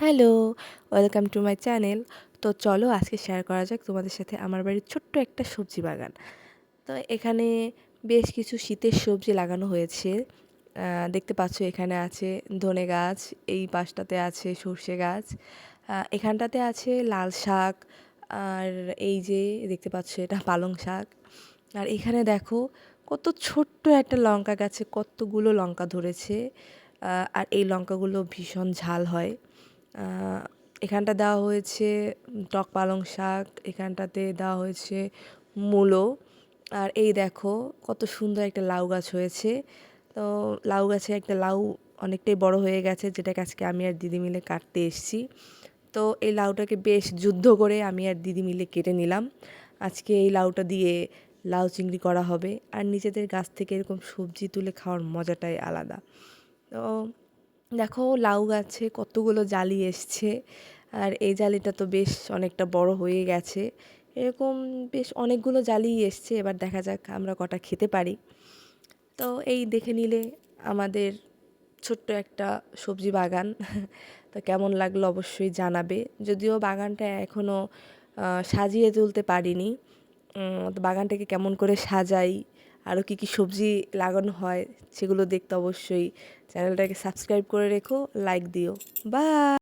Hello, welcome to my channel. তো চলো আজকে শেয়ার করা যাক তোমাদের সাথে আমার বাড়ির ছোট্ট একটা সবজি বাগান। তো এখানে বেশ কিছু শীতের সবজি লাগানো হয়েছে। দেখতে পাচ্ছ এখানে আছে ধনে গাছ, এই পাশটাতে আছে সর্ষে গাছ, এখানটাতে আছে লাল শাক, আর এই যে দেখতে পাচ্ছ এটা পালং শাক। আর এখানে দেখো কত ছোট্ট একটা লঙ্কা গাছে কতগুলো লঙ্কা ধরেছে। আর এই লঙ্কাগুলো ভীষণ ঝাল হয়। এখানটা দেওয়া হয়েছে টক পালং শাক, এখানটাতে দেওয়া হয়েছে মূলো। আর এই দেখো কত সুন্দর একটা লাউ গাছ হয়েছে। তো লাউ গাছে একটা লাউ অনেকটাই বড় হয়ে গেছে, যেটাকে আজকে আমি আর দিদি মিলে কাটতে এসেছি। তো এই লাউটাকে বেশ যুদ্ধ করে আমি আর দিদি মিলে কেটে নিলাম। আজকে এই লাউটা দিয়ে লাউ চিংড়ি করা হবে। আর নিজেদের গাছ থেকে এরকম সবজি তুলে খাওয়ার মজাটাই আলাদা। তো দেখো লাউ গাছে কতগুলো জালি এসছে, আর এই জালিটা তো বেশ অনেকটা বড় হয়ে গেছে। এরকম বেশ অনেকগুলো জালিই এসছে, এবার দেখা যাক আমরা কটা খেতে পারি। তো এই দেখে নিলে আমাদের ছোট্ট একটা সবজি বাগান। তো কেমন লাগলো অবশ্যই জানাবে। যদিও বাগানটা এখনও সাজিয়ে তুলতে পারিনি। তো বাগানটাকে কেমন করে সাজাই, আরও কী কী সবজি লাগানো হয় সেগুলো দেখতে অবশ্যই চ্যানেলটাকে সাবস্ক্রাইব করে রেখো, লাইক দিও। বাই।